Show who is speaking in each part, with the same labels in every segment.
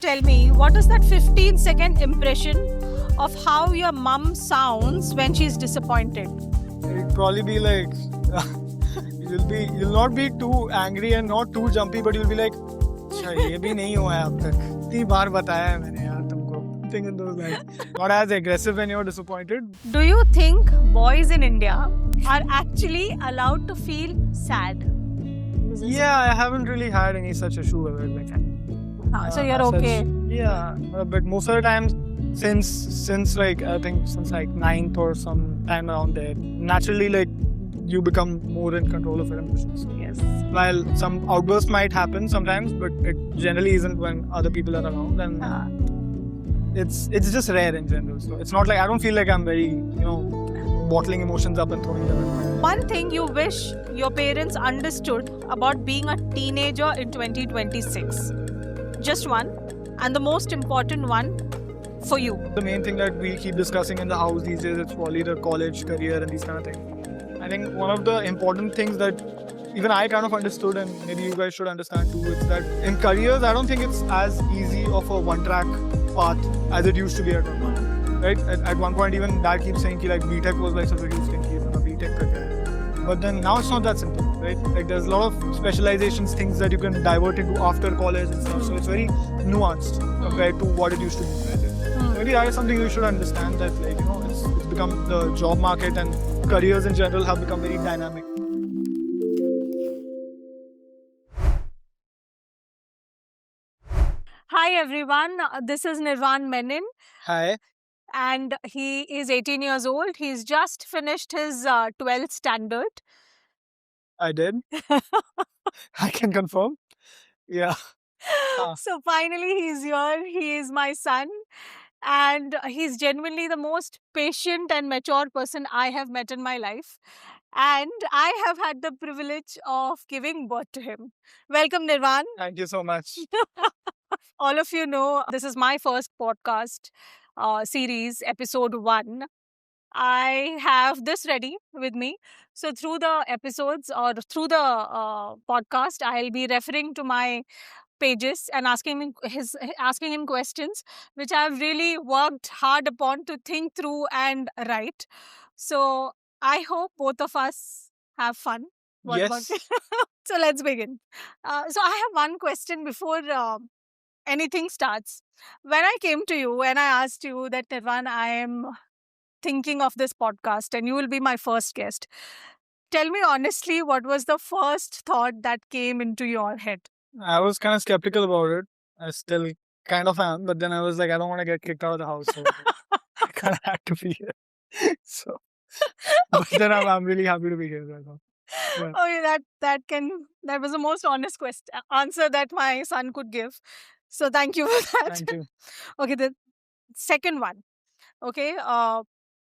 Speaker 1: Tell me, what is that 15-second impression of how your mum sounds when she's disappointed?
Speaker 2: It'd probably be like you'll not be too angry and not too jumpy, but you'll be like, अच्छा ये भी नहीं हुआ है अब तक. इतनी बार बताया है मैंने यार तुमको. Something in those lines. Not as aggressive when you're disappointed.
Speaker 1: Do you think boys in India are actually allowed to feel sad?
Speaker 2: Yeah, I haven't really had any such issue with it. Like,
Speaker 1: So you're
Speaker 2: as such.
Speaker 1: okay.
Speaker 2: Yeah, but most of the time, since like I think since like 9th or some time around there, naturally like you become more in control of your emotions.
Speaker 1: Yes.
Speaker 2: While some outbursts might happen sometimes, but it generally isn't when other people are around, and it's just rare in general. So it's not like I don't feel like I'm very bottling emotions up and throwing them in.
Speaker 1: One thing you wish your parents understood about being a teenager in 2026. Just one, and the most important one for you.
Speaker 2: The main thing that we keep discussing in the house these days is probably the college career and these kind of things. I think one of the important things that even I kind of understood, and maybe you guys should understand too, is that in careers, I don't think it's as easy of a one-track path as it used to be at one point. Right? At one point, even dad keeps saying like BTech was like such a huge thing, BTech career. But then now it's not that simple, right? Like there's a lot of specializations, things that you can divert into after college and stuff. So it's very nuanced compared to what it used to be. Maybe that is something you should understand, that it's become the job market and careers in general have become very dynamic.
Speaker 1: Hi everyone, this is Nirvan Menon.
Speaker 2: Hi.
Speaker 1: And he is 18 years old. He's just finished his 12th standard.
Speaker 2: I did. I can confirm. Yeah.
Speaker 1: So finally he's here. He is my son. And he's genuinely the most patient and mature person I have met in my life. And I have had the privilege of giving birth to him. Welcome, Nirvan.
Speaker 2: Thank you so much.
Speaker 1: All of you know, this is my first podcast series, episode 1. I have this ready with me. So through the episodes or through the podcast, I'll be referring to my pages and asking him questions, which I've really worked hard upon to think through and write. So I hope both of us have fun.
Speaker 2: Yes.
Speaker 1: So let's begin. So I have one question before anything starts. When I came to you and I asked you that, Nirvan, I am thinking of this podcast and you will be my first guest, tell me honestly, what was the first thought that came into your head?
Speaker 2: I was kind of skeptical about it. I still kind of am, but then I was like, I don't want to get kicked out of the house. So I kind of had to be here. So, but then I'm really happy to be here right now. Yeah.
Speaker 1: Okay, that was the most honest answer that my son could give. So thank you for that.
Speaker 2: Thank you.
Speaker 1: Okay, the second one. Okay,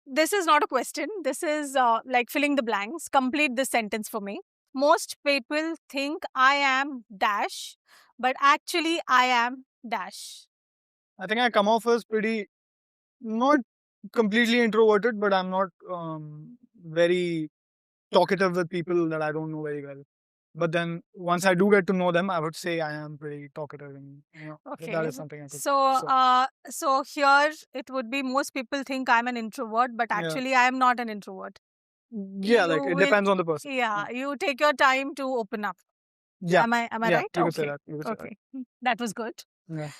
Speaker 1: this is not a question. This is like filling the blanks. Complete this sentence for me. Most people think I am dash, but actually I am dash.
Speaker 2: I think I come off as pretty, not completely introverted, but I'm not very talkative with people that I don't know very well. But then once I do get to know them, I would say I am pretty talkative, and
Speaker 1: Okay.
Speaker 2: that is something I could.
Speaker 1: So here it would be most people think I'm an introvert, but
Speaker 2: Yeah.
Speaker 1: actually I am not an introvert.
Speaker 2: Yeah, like
Speaker 1: You
Speaker 2: it
Speaker 1: will-
Speaker 2: depends on the person.
Speaker 1: Yeah, you take your time to open up.
Speaker 2: Yeah.
Speaker 1: Am I
Speaker 2: Yeah,
Speaker 1: right?
Speaker 2: you could say
Speaker 1: Okay.
Speaker 2: that. You could say
Speaker 1: Okay. That was good.
Speaker 2: that. Yeah.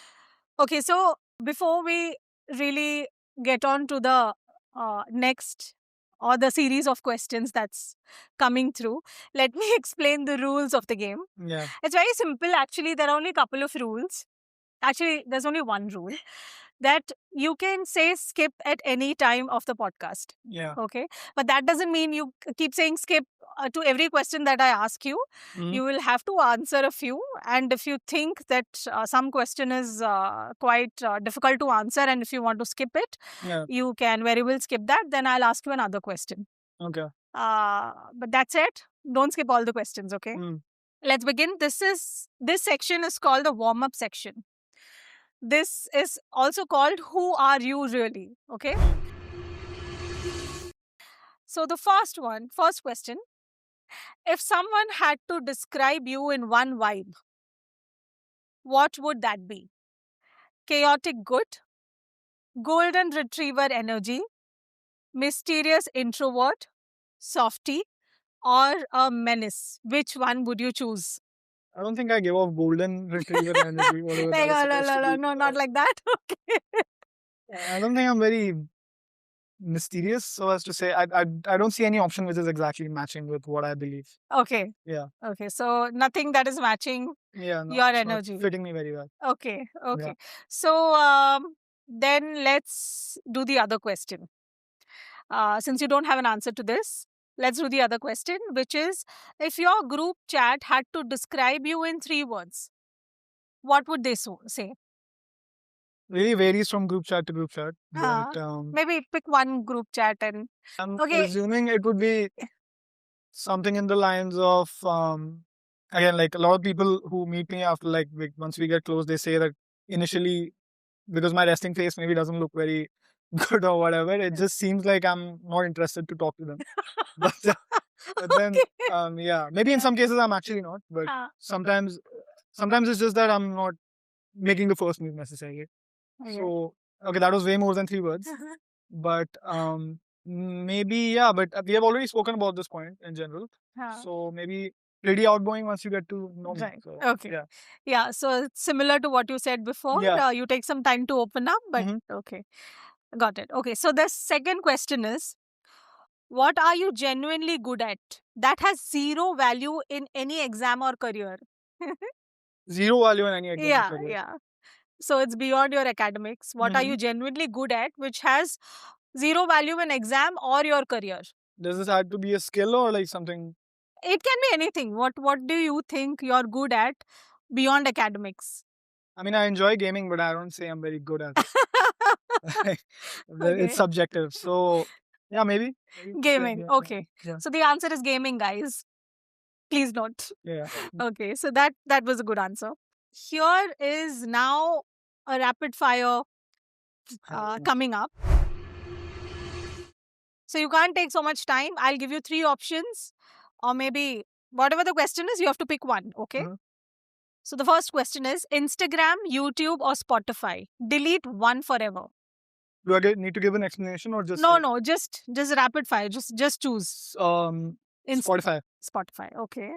Speaker 1: Okay, so before we really get on to the next or the series of questions that's coming through, let me explain the rules of the game.
Speaker 2: Yeah.
Speaker 1: It's very simple. Actually, there are only a couple of rules. Actually, there's only one rule that you can say skip at any time of the podcast.
Speaker 2: Yeah.
Speaker 1: Okay. But that doesn't mean you keep saying skip to every question that I ask you.
Speaker 2: Mhm.
Speaker 1: You will have to answer a few. And if you think that some question is quite difficult to answer, and if you want to skip it,
Speaker 2: Yeah.
Speaker 1: you can very well skip that. Then I'll ask you another question.
Speaker 2: Okay.
Speaker 1: But that's it. Don't skip all the questions, okay? Let's begin. This section is called the warm-up section. This is also called Who Are You Really? Okay. So the first question. If someone had to describe you in one vibe, what would that be? chaotic good, golden retriever energy, mysterious introvert, softy, or a menace? Which one would you choose?
Speaker 2: I don't think I give off golden retriever energy, whatever that
Speaker 1: Like,
Speaker 2: is
Speaker 1: oh, no,
Speaker 2: supposed
Speaker 1: no,
Speaker 2: to
Speaker 1: no,
Speaker 2: be.
Speaker 1: no, not like that. Okay.
Speaker 2: I don't think I'm very mysterious, so as to say. I don't see any option which is exactly matching with what I believe.
Speaker 1: Okay.
Speaker 2: Yeah.
Speaker 1: Okay. So nothing that is matching
Speaker 2: Yeah, no,
Speaker 1: your
Speaker 2: it's not
Speaker 1: energy.
Speaker 2: fitting me very well.
Speaker 1: Okay. Okay.
Speaker 2: Yeah.
Speaker 1: So then let's do the other question. Since you don't have an answer to this, let's do the other question, which is if your group chat had to describe you in 3 words, what would they say?
Speaker 2: Really varies from group chat to group chat,
Speaker 1: Uh,
Speaker 2: but
Speaker 1: maybe pick one group chat and
Speaker 2: I'm
Speaker 1: okay.
Speaker 2: assuming it would be something in the lines of again, like a lot of people who meet me after once we get close, they say that initially, because my resting face maybe doesn't look very good or whatever, it just seems like I'm not interested to talk to them. But, but then
Speaker 1: Okay.
Speaker 2: yeah, maybe in some cases I'm actually not, but sometimes it's just that I'm not making the first move necessarily.
Speaker 1: Okay.
Speaker 2: So okay, that was way more than 3 words. But maybe yeah, but we have already spoken about this point in general. So maybe pretty outgoing once you get to know me.
Speaker 1: Right.
Speaker 2: So,
Speaker 1: Okay.
Speaker 2: yeah.
Speaker 1: Yeah. So it's similar to what you said before.
Speaker 2: Yeah.
Speaker 1: You take some time to open up, but
Speaker 2: Mhm.
Speaker 1: okay. Got it. Okay. So the second question is what are you genuinely good at that has zero value in any exam or career?
Speaker 2: Zero value in any exam
Speaker 1: Yeah.
Speaker 2: career.
Speaker 1: Yeah. So it's beyond your academics. What are
Speaker 2: Mhm.
Speaker 1: you genuinely good at which has zero value in exam or your career?
Speaker 2: Does this have to be a skill or like something?
Speaker 1: It can be anything. What do you think you're good at beyond academics?
Speaker 2: I mean, I enjoy gaming, but I don't say I'm very good at it.
Speaker 1: Okay.
Speaker 2: It's subjective. So yeah, maybe.
Speaker 1: Gaming.
Speaker 2: Yeah.
Speaker 1: Okay.
Speaker 2: Yeah.
Speaker 1: So the answer is gaming, guys. Please note.
Speaker 2: Yeah.
Speaker 1: Okay. So that was a good answer. Here is now a rapid fire coming up. So you can't take so much time. I'll give you 3 options, or maybe whatever the question is, you have to pick one. Okay.
Speaker 2: Mhm.
Speaker 1: So the first question is Instagram, YouTube, or Spotify. Delete one forever.
Speaker 2: Do I need to give an explanation or just
Speaker 1: No,
Speaker 2: like,
Speaker 1: no, just rapid fire. Just choose.
Speaker 2: Spotify?
Speaker 1: Spotify. Okay.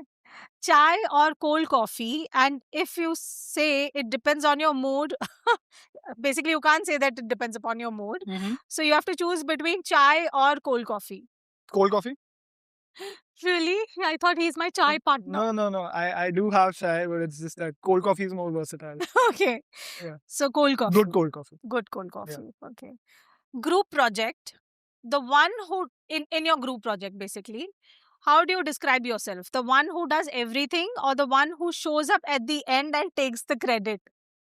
Speaker 1: Chai or cold coffee, and if you say it depends on your mood, basically you can't say that it depends upon your mood.
Speaker 2: Mhm.
Speaker 1: So you have to choose between chai or cold coffee.
Speaker 2: Cold coffee?
Speaker 1: Really? I thought he's my chai partner.
Speaker 2: No. I do have chai, but it's just that cold coffee is more versatile.
Speaker 1: Okay.
Speaker 2: Yeah.
Speaker 1: So cold coffee.
Speaker 2: Good cold coffee.
Speaker 1: Good cold coffee. Okay. Group project. The one who in your group project basically. How do you describe yourself? The one who does everything or the one who shows up at the end and takes the credit?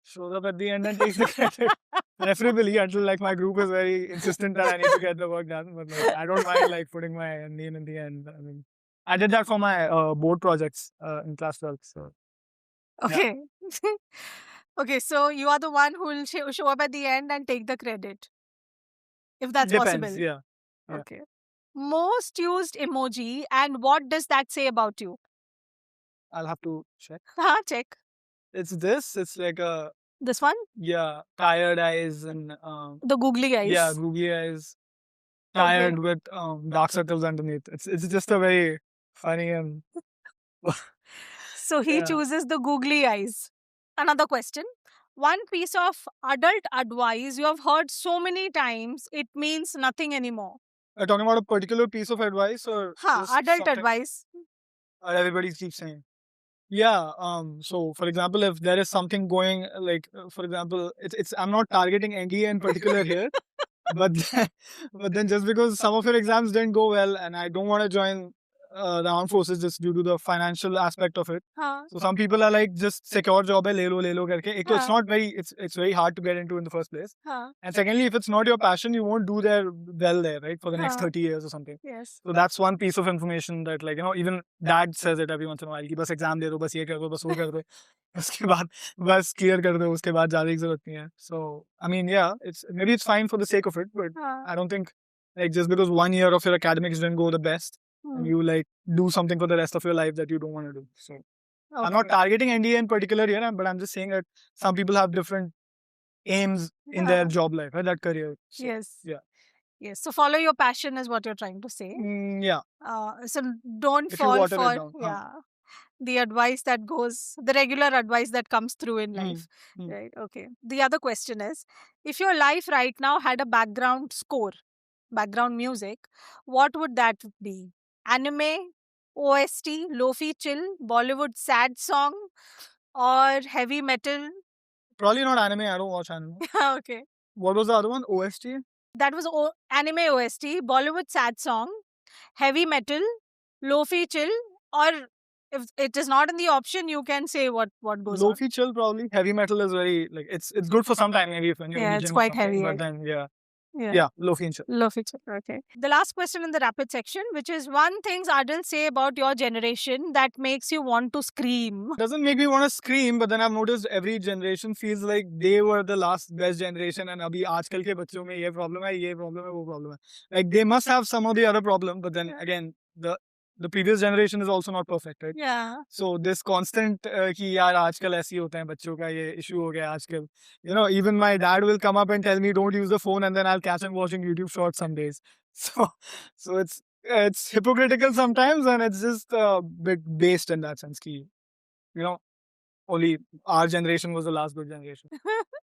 Speaker 2: Shows up at the end and takes the credit. Preferably until like my group is very insistent that I need to get the work done. But like, I don't mind like putting my name in the end. I mean, I did that for my board projects in class 12. So
Speaker 1: Okay. Okay, so you are the one who will show up at the end and take the credit. If that's
Speaker 2: depends.
Speaker 1: possible.
Speaker 2: Yeah.
Speaker 1: Okay. Most used emoji and what does that say about you?
Speaker 2: I'll have to check.
Speaker 1: Check.
Speaker 2: It's this. It's like a
Speaker 1: This one?
Speaker 2: tired eyes and
Speaker 1: The googly eyes.
Speaker 2: yeah, googly eyes, tired with dark circles underneath. It's just a very funny and
Speaker 1: So he
Speaker 2: Yeah.
Speaker 1: chooses the googly eyes. Another question. One piece of adult advice you have heard so many times, it means nothing anymore.
Speaker 2: talking about a particular piece of advice or just
Speaker 1: Adult
Speaker 2: something
Speaker 1: advice.
Speaker 2: everybody keeps saying. Yeah. So, for example, if there is something going, like, for example, it's I'm not targeting NDA in particular here, but then, but then just because some of your exams didn't go well, and I don't want to join the armed forces just due to the financial aspect of it. So some people are like, just secure job hai, le lo karke. Ek to it's not very, it's very hard to get into in the first place. And secondly, if it's not your passion, you won't do well there, right, for the next 30 years or something.
Speaker 1: Yes.
Speaker 2: So that's one piece of information that, like, even dad says it every once in a while, कि बस exam दे दो, बस ये कर दो, बस वो कर दो. उसके बाद बस clear कर दो, उसके बाद जाने की जरूरत नहीं है. So I mean, yeah, it's fine for the sake of it, but I don't think like just because 1 year of your academics didn't go the best, and you like do something for the rest of your life that you don't want to do. So I'm not targeting NDA in particular here, but I'm just saying that some people have different aims in their
Speaker 1: Yeah.
Speaker 2: job life, right? That career. So,
Speaker 1: Yes.
Speaker 2: yeah.
Speaker 1: Yes. So follow your passion is what you're trying to say.
Speaker 2: Yeah.
Speaker 1: So don't
Speaker 2: If you
Speaker 1: fall
Speaker 2: water it
Speaker 1: for
Speaker 2: down.
Speaker 1: the advice that goes, the regular advice that comes through in
Speaker 2: Mm,
Speaker 1: life.
Speaker 2: mm.
Speaker 1: Right. Okay. The other question is, if your life right now had a background score, background music, what would that be? Anime, OST, Lofi chill, Bollywood sad song, or heavy metal?
Speaker 2: Probably not anime. I don't watch anime.
Speaker 1: Okay.
Speaker 2: What was the other one? OST?
Speaker 1: That was anime OST, Bollywood sad song, heavy metal, Lofi chill, or if it is not in the option, you can say what goes on.
Speaker 2: Lofi chill, probably. Heavy metal is very, like, it's good for some time, maybe if when you're in
Speaker 1: Yeah,
Speaker 2: the
Speaker 1: it's
Speaker 2: gym or
Speaker 1: quite
Speaker 2: something.
Speaker 1: heavy.
Speaker 2: But then,
Speaker 1: Yeah.
Speaker 2: yeah, Lofi and chill.
Speaker 1: Lofi chill. Okay. The last question in the rapid section, which is one things adults say about your generation that makes you want to scream.
Speaker 2: Doesn't make me want to scream, but then I've noticed every generation feels like they were the last best generation, and अभी आजकल के बच्चों में ये problem है, ये problem है, वो problem है. Like they must have some of the other problem, but then again, the previous generation is also not perfect, right?
Speaker 1: Yeah.
Speaker 2: So this constant कि यार आजकल ऐसे ही होते हैं बच्चों का, ये issue हो गया आजकल. You know, even my dad will come up and tell me don't use the phone, and then I'll catch him watching YouTube shorts some days. So it's hypocritical sometimes, and it's just a bit based in that sense. Ki, you know, only our generation was the last good generation.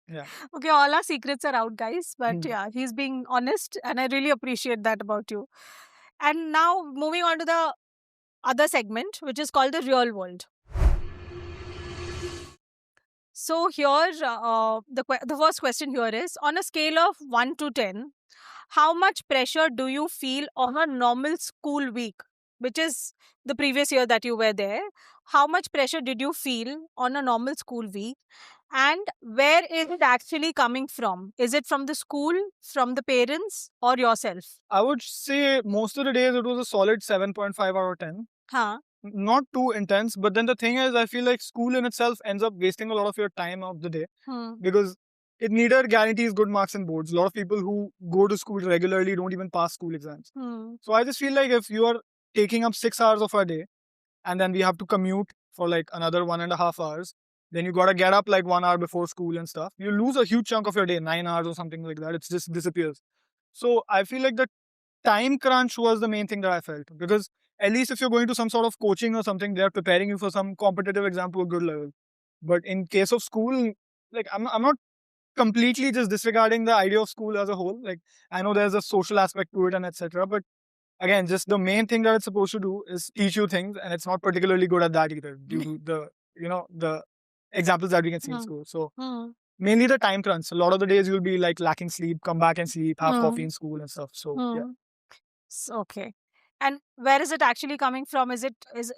Speaker 2: Yeah.
Speaker 1: Okay, all our secrets are out, guys. But
Speaker 2: Hmm.
Speaker 1: yeah, he's being honest, and I really appreciate that about you. And now moving on to the other segment, which is called the real world. So here, the first question here is, on a scale of 1 to 10, how much pressure do you feel on a normal school week, which is the previous year that you were there? How much pressure did you feel on a normal school week? And where is it actually coming from? Is it from the school, from the parents, or yourself?
Speaker 2: I would say most of the days it was a solid 7.5 out of 10.
Speaker 1: Huh?
Speaker 2: Not too intense, but then the thing is, I feel like school in itself ends up wasting a lot of your time of the day
Speaker 1: Hmm.
Speaker 2: because it neither guarantees good marks in boards. A lot of people who go to school regularly don't even pass school exams.
Speaker 1: Hmm.
Speaker 2: So I just feel like if you are taking up 6 hours of a day and then we have to commute for like another 1.5 hours, then you gotta get up like 1 hour before school and stuff. You lose a huge chunk of your day, 9 hours or something like that. It just disappears. So I feel like the time crunch was the main thing that I felt because at least if you're going to some sort of coaching or something, they're preparing you for some competitive exam to a good level. But in case of school, like I'm not completely just disregarding the idea of school as a whole. Like I know there's a social aspect to it and etc. But again, just the main thing that it's supposed to do is teach you things, and it's not particularly good at that either, due to the examples that we can see in
Speaker 1: Hmm.
Speaker 2: school. So
Speaker 1: Hmm.
Speaker 2: mainly the time crunch. A lot of the days you'll be like lacking sleep, come back and sleep, have
Speaker 1: Hmm.
Speaker 2: coffee in school and stuff. So yeah.
Speaker 1: Hmm. Okay. And where is it actually coming from? Is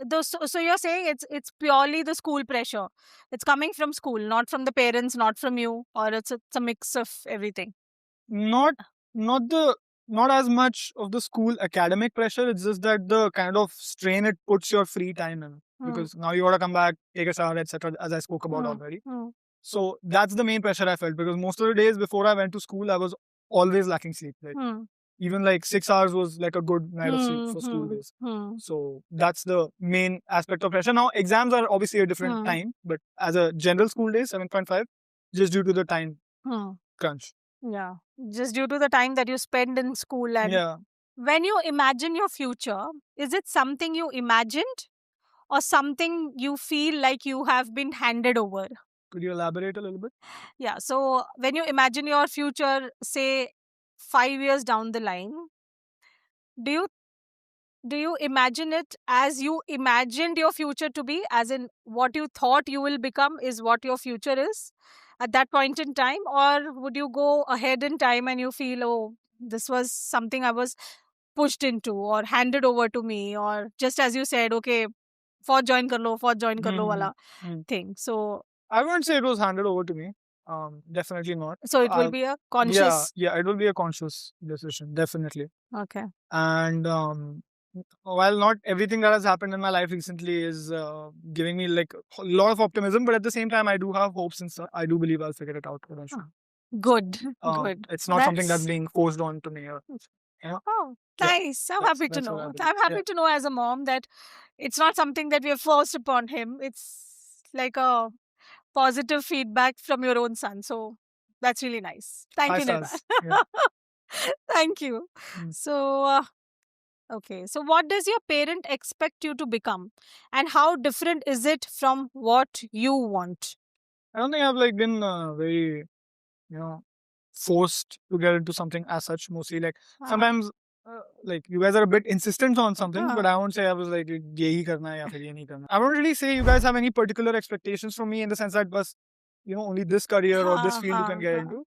Speaker 1: those? So you're saying it's purely the school pressure. It's coming from school, not from the parents, not from you, or it's a mix of everything.
Speaker 2: Not not the not as much of the school academic pressure. It's just that the kind of strain it puts your free time in.
Speaker 1: Hmm.
Speaker 2: Because now you gotta come back, take a shower, etc. As I spoke about
Speaker 1: Hmm.
Speaker 2: already.
Speaker 1: Hmm.
Speaker 2: So that's the main pressure I felt because most of the days before I went to school, I was always lacking sleep. Like
Speaker 1: Hmm.
Speaker 2: even like 6 hours was like a good night of sleep for school
Speaker 1: Hmm.
Speaker 2: days.
Speaker 1: Hmm.
Speaker 2: So that's the main aspect of pressure. Now exams are obviously a different
Speaker 1: Hmm.
Speaker 2: time, but as a general school day, 7.5, just due to the time
Speaker 1: Hmm.
Speaker 2: crunch.
Speaker 1: Yeah. Just due to the time that you spend in school. And
Speaker 2: Yeah.
Speaker 1: when you imagine your future, is it something you imagined or something you feel like you have been handed over?
Speaker 2: Could you elaborate a little bit?
Speaker 1: Yeah. So when you imagine your future, say 5 years down the line, do you imagine it as you imagined your future to be, as in what you thought you will become is what your future is at that point in time, or would you go ahead in time and you feel, oh, this was something I was pushed into or handed over to me, or just as you said, okay, for join kar lo wala
Speaker 2: Hmm.
Speaker 1: thing. So
Speaker 2: I wouldn't say it was handed over to me. Definitely not.
Speaker 1: it will be a conscious.
Speaker 2: Yeah, it will be a conscious decision, definitely.
Speaker 1: Okay.
Speaker 2: And while not everything that has happened in my life recently is giving me like a lot of optimism, but at the same time, I do have hopes and stuff. I do believe I'll figure it out eventually.
Speaker 1: Good. Good.
Speaker 2: It's not something that's
Speaker 1: That's-
Speaker 2: being forced on to me.
Speaker 1: Oh,
Speaker 2: Yeah,
Speaker 1: nice. I'm happy to
Speaker 2: that's what I
Speaker 1: know.
Speaker 2: believe.
Speaker 1: I'm happy
Speaker 2: Yeah.
Speaker 1: to know as a mom that it's not something that we have forced upon him. It's like a positive feedback from your own son. So That's really nice. Thank
Speaker 2: 5
Speaker 1: you, Nirmal.
Speaker 2: stars. Yeah.
Speaker 1: Thank you.
Speaker 2: Mm.
Speaker 1: So, okay. So, what does your parent expect you to become, and how different is it from what you want?
Speaker 2: I don't think I've like been very, you know, forced to get into something as such. Mostly like sometimes like you guys are a bit insistent on something, but I won't say I was like yehi karna hai ya fir ye nahi karna. I won't really say you guys have any particular expectations from me in the sense that bus, only this career or this field you can get into.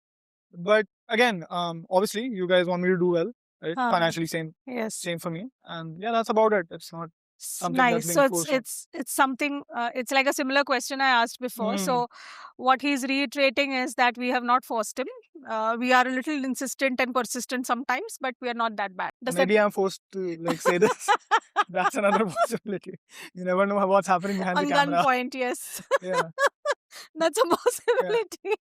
Speaker 2: But again, obviously you guys want me to do well, right? Financially
Speaker 1: Yes.
Speaker 2: same for me, and yeah, that's about it. It's not something that's
Speaker 1: Nice.
Speaker 2: being
Speaker 1: So
Speaker 2: forced on.
Speaker 1: it's something. It's like a similar question I asked before. So what he's reiterating is that we have not forced him. We are a little insistent and persistent sometimes, but we are not that bad. Does
Speaker 2: Maybe I'm forced to like say this. That's another possibility. You never know what's happening behind the
Speaker 1: on
Speaker 2: camera.
Speaker 1: gunpoint? Yes.
Speaker 2: Yeah.
Speaker 1: That's a possibility.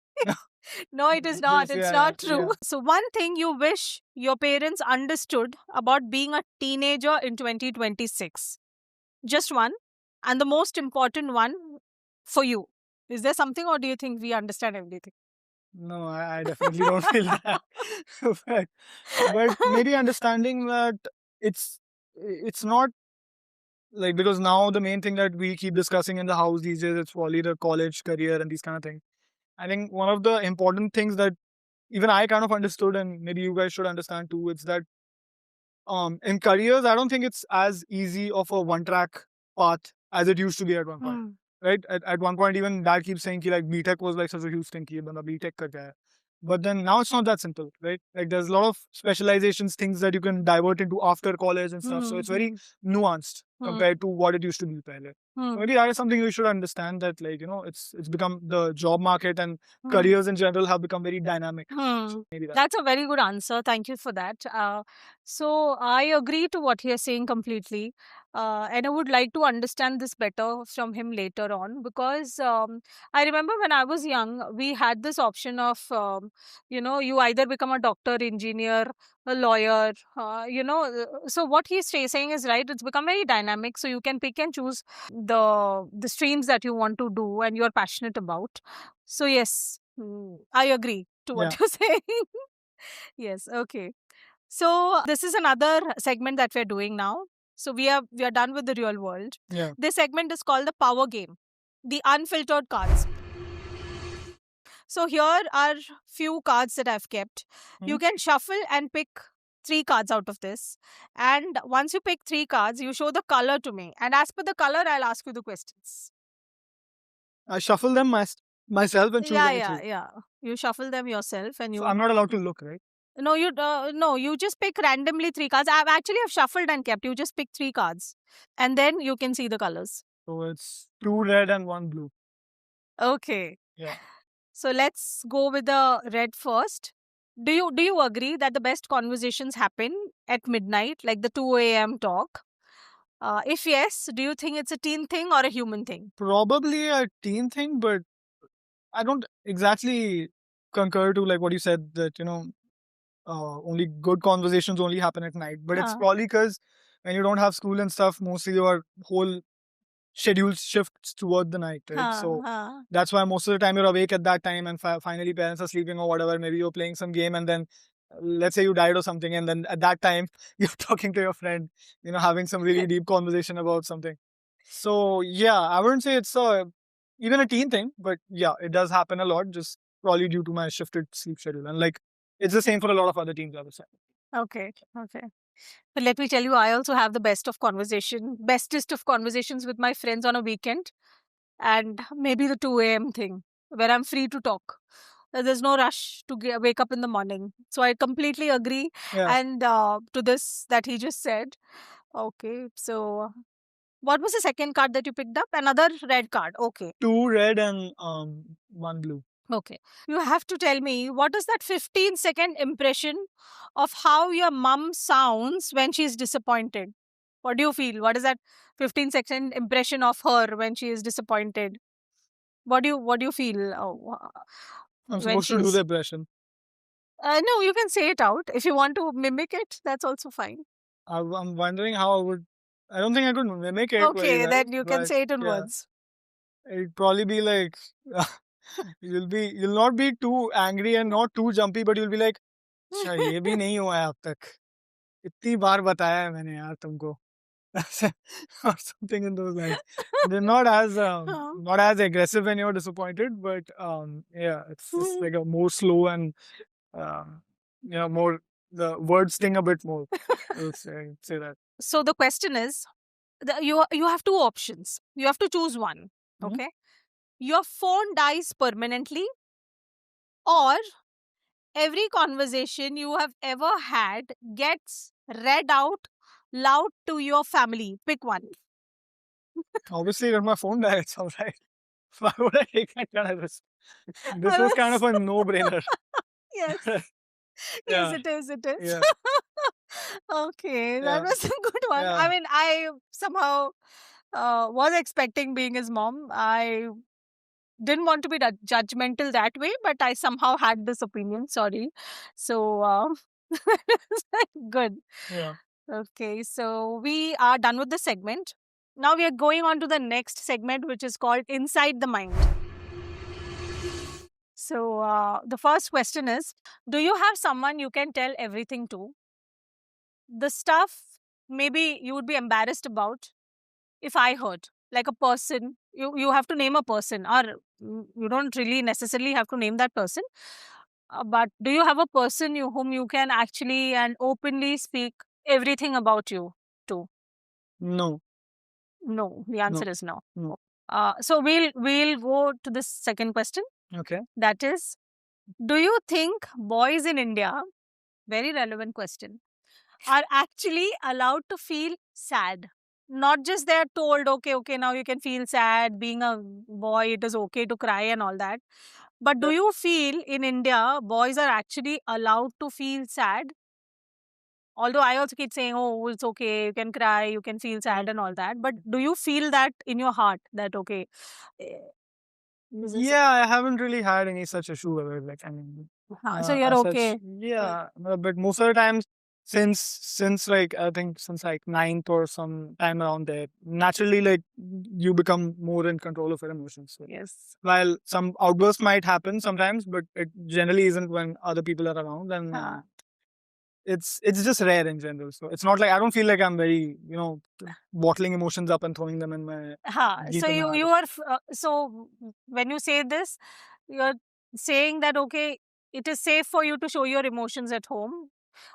Speaker 1: No, it is not.
Speaker 2: Yes,
Speaker 1: It's
Speaker 2: yeah,
Speaker 1: not
Speaker 2: yeah,
Speaker 1: true.
Speaker 2: yeah.
Speaker 1: So, one thing you wish your parents understood about being a teenager in 2026. Just one. And the most important one for you. Is there something, or do you think we understand everything?
Speaker 2: No, I definitely don't feel that. but maybe understanding that it's not like, because now the main thing that we keep discussing in the house these days, it's probably the college career and these kind of things. I think one of the important things that even I kind of understood, and maybe you guys should understand too, it's that in careers, I don't think it's as easy of a one track path as it used to be at one point. Right? At one point, even dad keeps saying ki, like BTech was like such a huge thing, ki banda BTech kar kya hai. But then now it's not that simple, right? Like there's a lot of specializations, things that you can divert into after college and stuff. So it's very nuanced compared to what it used to be pehle. So maybe that is something you should understand, that like, it's become the job market and careers in general have become very dynamic. So maybe that.
Speaker 1: That's a very good answer. Thank you for that. So I agree to what he is saying completely. And I would like to understand this better from him later on, because I remember when I was young, we had this option of, you either become a doctor, engineer, a lawyer, so what he's saying is right. It's become very dynamic. So you can pick and choose the streams that you want to do and you're passionate about. So yes, I agree to what
Speaker 2: Yeah.
Speaker 1: you're saying. Yes, okay. So this is another segment that we're doing now. So we are done with the real world.
Speaker 2: Yeah.
Speaker 1: This segment is called the power game, the unfiltered cards. So here are few cards that I've kept. You can shuffle and pick 3 cards out of this. And once you pick 3 cards, you show the color to me. And as per the color, I'll ask you the questions.
Speaker 2: I shuffle them myself and choose any
Speaker 1: Yeah.
Speaker 2: three.
Speaker 1: You shuffle them yourself and
Speaker 2: So
Speaker 1: you.
Speaker 2: I'm not allowed to look, right?
Speaker 1: No, you just pick randomly 3 cards. I've actually have shuffled and kept. You just pick 3 cards, and then you can see the colors.
Speaker 2: So it's 2 red and 1 blue.
Speaker 1: Okay.
Speaker 2: Yeah.
Speaker 1: So let's go with the red first. Do you agree that the best conversations happen at midnight, like the 2 a.m. talk? If yes, do you think it's a teen thing or a human thing?
Speaker 2: Probably a teen thing, but I don't exactly concur to like what you said, that only good conversations only happen at night. But it's probably because when you don't have school and stuff, mostly your whole schedule shifts toward the night, right? So that's why most of the time you're awake at that time, and finally parents are sleeping or whatever. Maybe you're playing some game, and then let's say you died or something, and then at that time you're talking to your friend, having some really deep conversation about something. So yeah, I wouldn't say it's even a teen thing, but yeah, it does happen a lot, just probably due to my shifted sleep schedule, and like it's the same for a lot of other teens, I would say.
Speaker 1: Okay. But let me tell you, I also have the bestest of conversations with my friends on a weekend, and maybe the 2 a.m. thing where I'm free to talk. There's no rush to wake up in the morning. So I completely agree.
Speaker 2: Yeah.
Speaker 1: And to this that he just said. Okay. So what was the second card that you picked up? Another red card. Okay.
Speaker 2: 2 red and 1 blue.
Speaker 1: Okay. You have to tell me, what is that 15-second impression of how your mum sounds when she's disappointed? What do you feel? What is that 15-second impression of her when she is disappointed? What do you feel?
Speaker 2: I'm
Speaker 1: when
Speaker 2: supposed to do
Speaker 1: she's-
Speaker 2: the impression.
Speaker 1: No, you can say it out. If you want to mimic it, that's also fine.
Speaker 2: I'm wondering how I would. I don't think I could mimic it.
Speaker 1: Okay,
Speaker 2: very well,
Speaker 1: then you can
Speaker 2: but
Speaker 1: say it in
Speaker 2: yeah,
Speaker 1: words.
Speaker 2: it'd probably be like you'll not be too angry and not too jumpy, but you'll be like, अच्छा ये भी नहीं हुआ है अब तक, इतनी बार बताया है मैंने यार तुमको. Or something in those lines. They're not as aggressive when you're disappointed, but yeah, it's just like a more slow and more, the words sting a bit more. I would say that.
Speaker 1: So the question is, you have two options. You have to choose one.
Speaker 2: Mhm.
Speaker 1: Okay, your phone dies permanently, or every conversation you have ever had gets read out loud to your family. Pick one.
Speaker 2: Obviously, when my phone died, it's all right. Why would I take that kind of risk? This was kind of a no-brainer.
Speaker 1: Yes. Yes,
Speaker 2: Yeah.
Speaker 1: it is. It is.
Speaker 2: Yeah.
Speaker 1: Okay, that
Speaker 2: Yeah.
Speaker 1: was a good one.
Speaker 2: Yeah.
Speaker 1: I mean, I somehow was expecting being his mom. I didn't want to be judgmental that way, but I somehow had this opinion. Sorry. So, good.
Speaker 2: Yeah.
Speaker 1: Okay, so we are done with the segment. Now we are going on to the next segment, which is called Inside the Mind. So, the first question is, do you have someone you can tell everything to? The stuff maybe you would be embarrassed about if I heard, like a person. You have to name a person, or you don't really necessarily have to name that person. But do you have a person whom you can actually and openly speak everything about you to?
Speaker 2: No.
Speaker 1: No, the answer
Speaker 2: No.
Speaker 1: is no.
Speaker 2: No.
Speaker 1: So we'll go to the second question.
Speaker 2: Okay.
Speaker 1: That is, do you think boys in India, very relevant question, are actually allowed to feel sad? Not just they're told, okay, now you can feel sad. Being a boy, it is okay to cry and all that. But do
Speaker 2: Yeah.
Speaker 1: you feel in India, boys are actually allowed to feel sad? Although I also keep saying, oh, it's okay, you can cry, you can feel sad and all that. But do you feel that in your heart that, okay, eh, this is.
Speaker 2: Yeah, I haven't really had any such issue with it. Like, I mean,
Speaker 1: So you're
Speaker 2: as such,
Speaker 1: okay.
Speaker 2: yeah. But most of the times, since like I think since like ninth or some time around there, naturally like you become more in control of your emotions. So
Speaker 1: Yes.
Speaker 2: while some outbursts might happen sometimes, but it generally isn't when other people are around, and it's just rare in general. So it's not like I don't feel like I'm very bottling emotions up and throwing them in my deep
Speaker 1: So
Speaker 2: in my
Speaker 1: you
Speaker 2: heart.
Speaker 1: are so when you say this, you're saying that okay, it is safe for you to show your emotions at home.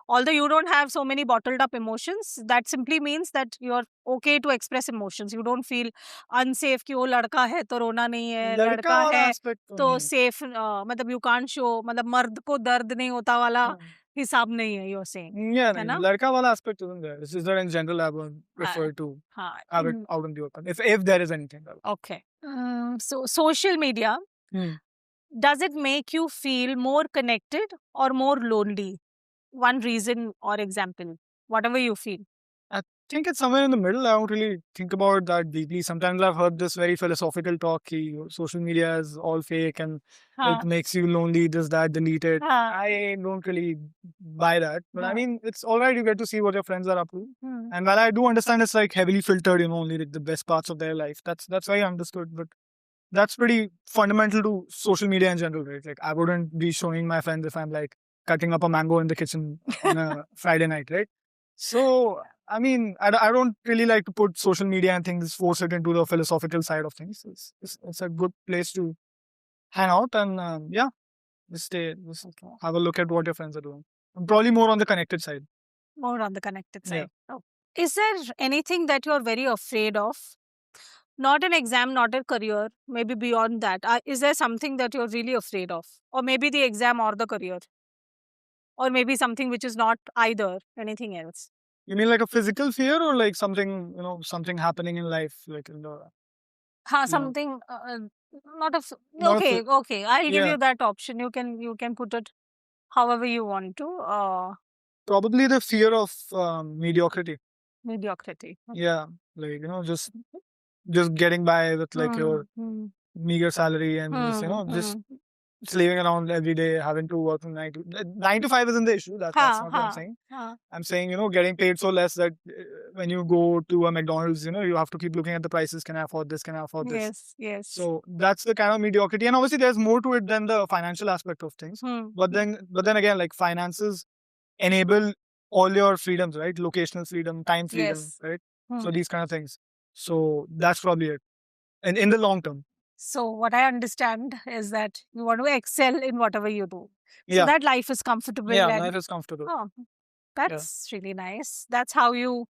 Speaker 1: Although you don't have so many bottled up emotions, that simply means that you're okay to express emotions. You don't feel unsafe कि वो लड़का है तो रोना नहीं है,
Speaker 2: लड़का
Speaker 1: लड़का
Speaker 2: वाला
Speaker 1: है
Speaker 2: aspect तो
Speaker 1: तो
Speaker 2: नहीं.
Speaker 1: सेफ मतलब you can't show मतलब मर्द को दर्द नहीं होता वाला हिसाब नहीं है you're saying.
Speaker 2: Yeah,
Speaker 1: है
Speaker 2: नहीं,
Speaker 1: ना?
Speaker 2: लड़का वाला aspect isn't there. It's just that in general I would prefer to
Speaker 1: हाँ,
Speaker 2: have it out in the open. If there is anything.
Speaker 1: Okay. So social media, does it make you feel more connected or more lonely? One reason or example, whatever you feel.
Speaker 2: I think it's somewhere in the middle. I don't really think about it that deeply. Sometimes I've heard this very philosophical talk ki social media is all fake and it makes you lonely, this, that, delete it. I don't really buy that. But I mean, it's all right. You get to see what your friends are up to. And while I do understand it's like heavily filtered, only like the best parts of their life. That's very understood. But that's pretty fundamental to social media in general, right? Like I wouldn't be showing my friends if I'm like cutting up a mango in the kitchen on a Friday night, right? So, I mean, I don't really like to put social media and things, force it into the philosophical side of things. It's a good place to hang out and just have a look at what your friends are doing. I'm probably more on the connected side.
Speaker 1: More on the connected
Speaker 2: Yeah.
Speaker 1: side. Oh. Is there anything that you're very afraid of? Not an exam, not a career, maybe beyond that. Is there something that you're really afraid of? Or maybe the exam or the career? Or maybe something which is not either, anything else?
Speaker 2: You mean like a physical fear or like something, something happening in life, like in the.
Speaker 1: Something not a
Speaker 2: Not a
Speaker 1: okay,
Speaker 2: phy-
Speaker 1: okay. I'll give
Speaker 2: Yeah.
Speaker 1: you that option. You can put it however you want to.
Speaker 2: Probably the fear of mediocrity.
Speaker 1: Mediocrity.
Speaker 2: Yeah, like just getting by with like your meager salary and just slaving around every day, having to work from 9 to 5 isn't the issue. That's not what I'm saying. I'm saying, getting paid so less that when you go to a McDonald's, you have to keep looking at the prices. Can I afford this? Can I afford this?
Speaker 1: Yes, yes.
Speaker 2: So that's the kind of mediocrity. And obviously there's more to it than the financial aspect of things. But then again, like finances enable all your freedoms, right? Locational freedom, time freedom,
Speaker 1: Yes.
Speaker 2: right? So these kind of things. So that's probably it. And in the long term.
Speaker 1: So what I understand is that you want to excel in whatever you do. So
Speaker 2: Yeah.
Speaker 1: that life is comfortable.
Speaker 2: Yeah,
Speaker 1: and
Speaker 2: life is comfortable.
Speaker 1: Oh, that's really nice. That's how you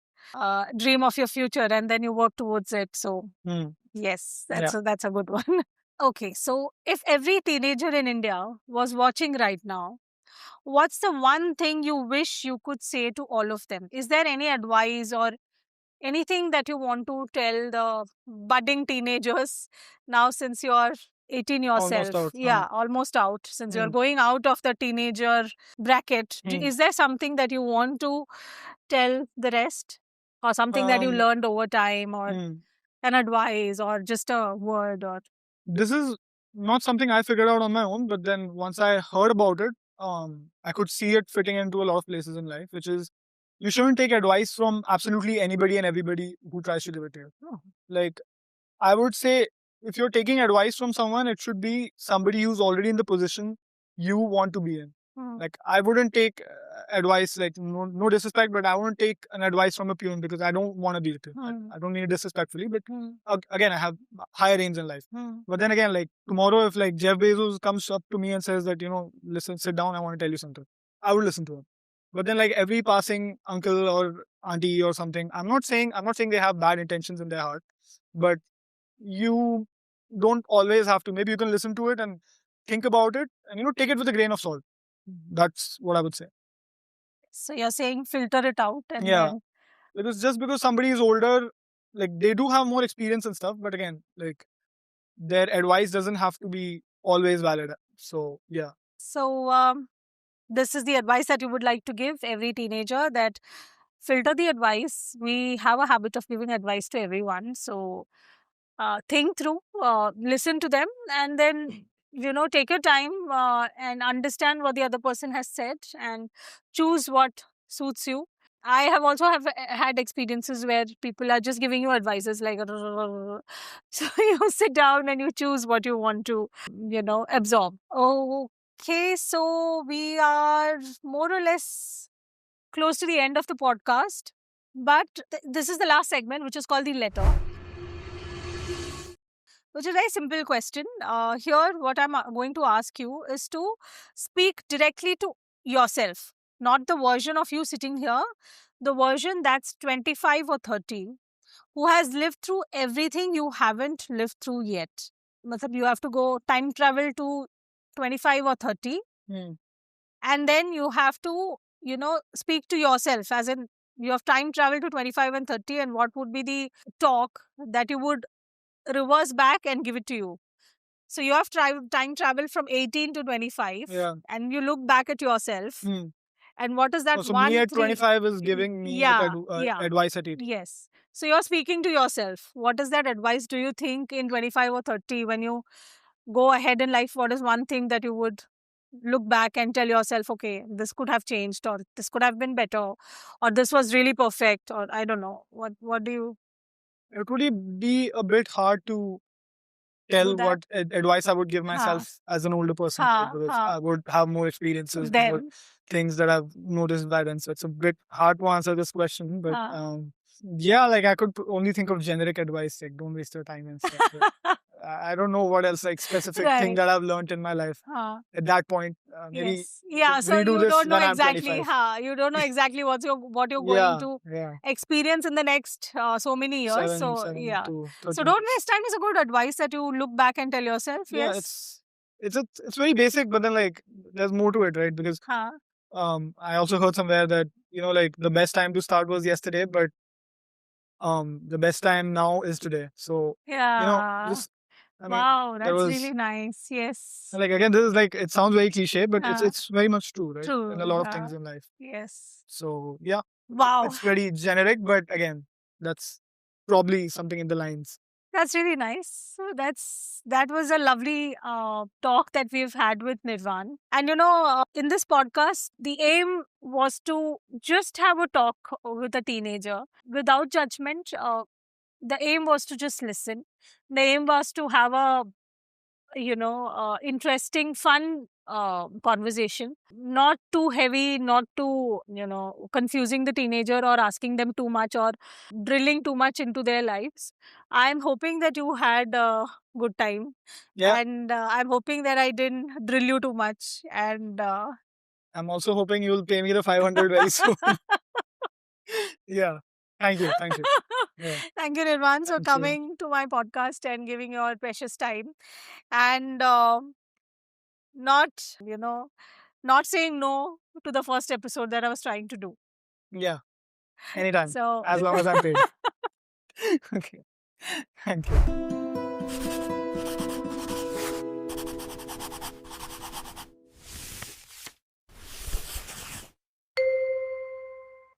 Speaker 1: dream of your future and then you work towards it. So yes, that's a good one. Okay, so if every teenager in India was watching right now, what's the one thing you wish you could say to all of them? Is there any advice or anything that you want to tell the budding teenagers now, since you're 18 yourself?
Speaker 2: Almost out.
Speaker 1: Yeah, almost out. Since you're going out of the teenager bracket, is there something that you want to tell the rest? Or something that you learned over time, or an advice, or just a word? Or
Speaker 2: this is not something I figured out on my own, but then once I heard about it, I could see it fitting into a lot of places in life, which is you shouldn't take advice from absolutely anybody and everybody who tries to give it to you. Like, I would say if you're taking advice from someone, it should be somebody who's already in the position you want to be in. Like, I wouldn't take advice, like, no disrespect, but I wouldn't take an advice from a peon because I don't want to be it. I don't mean it disrespectfully, but again, I have higher aims in life. But then again, like, tomorrow, if like Jeff Bezos comes up to me and says that, listen, sit down, I want to tell you something, I would listen to him. But then, like, every passing uncle or auntie or something, I'm not saying they have bad intentions in their heart, but you don't always have to. Maybe you can listen to it and think about it and take it with a grain of salt. That's what I would say.
Speaker 1: So you're saying filter it out, and
Speaker 2: then... because just because somebody is older, like, they do have more experience and stuff, but again, like, their advice doesn't have to be always valid. So yeah. So
Speaker 1: this is the advice that you would like to give every teenager, that filter the advice. We have a habit of giving advice to everyone. So think through, listen to them, and then take your time and understand what the other person has said and choose what suits you. I have also had experiences where people are just giving you advices like so you sit down and you choose what you want to absorb. Okay, so we are more or less close to the end of the podcast, but this is the last segment, which is called the letter, which is a very simple question. Here, what I'm going to ask you is to speak directly to yourself, not the version of you sitting here, the version that's 25 or 30, who has lived through everything you haven't lived through yet. You have to go time travel to 25 or 30, and then you have to, speak to yourself, as in you have time travel to 25 and 30, and what would be the talk that you would reverse back and give it to you. So you have time travel from 18 to 25, and you look back at yourself. And what is that?
Speaker 2: So me at 25 is giving me advice at 18.
Speaker 1: Yes. So you're speaking to yourself. What is that advice? Do you think in 25 or 30, when you go ahead in life, what is one thing that you would look back and tell yourself, okay, this could have changed, or this could have been better, or this was really perfect, or I don't know. What do you...
Speaker 2: It would be a bit hard to tell what advice I would give myself as an older person, because I would have more experiences, more things that I've noticed by then. So it's a bit hard to answer this question, but like, I could only think of generic advice, like, don't waste your time and stuff. I don't know what else, like, specific thing that I've learned in my life at that point. Maybe
Speaker 1: so you don't know exactly. You don't know exactly what you're going to experience in the next so many years. So don't waste time is a good advice that you look back and tell yourself.
Speaker 2: Yes, it's very basic, but then, like, there's more to it, right? Because I also heard somewhere that like, the best time to start was yesterday, but the best time now is today. So
Speaker 1: wow, that's really nice. Yes.
Speaker 2: Like, again, this is like, it sounds very cliche, but it's very much true, right? True. In a lot of things in life.
Speaker 1: Yes.
Speaker 2: So yeah.
Speaker 1: Wow.
Speaker 2: It's very generic, but again, that's probably something in the lines.
Speaker 1: That's really nice. So that was a lovely talk that we've had with Nirvan. And in this podcast, the aim was to just have a talk with a teenager without judgment. The aim was to just listen. The aim was to have a interesting, fun conversation, not too heavy, not too confusing the teenager or asking them too much or drilling too much into their lives. I'm hoping that you had a good time,
Speaker 2: Yeah,
Speaker 1: and I'm hoping that I didn't drill you too much. And
Speaker 2: I'm also hoping you'll pay me the 500 very soon. Yeah. Thank you. Thank you. Yeah.
Speaker 1: thank you, Nirvan, for
Speaker 2: Thank you.
Speaker 1: coming to my podcast and giving your precious time, and not not saying no to the first episode that I was trying to do.
Speaker 2: Yeah. Anytime.
Speaker 1: So
Speaker 2: As long as I'm paid. Okay. Thank you.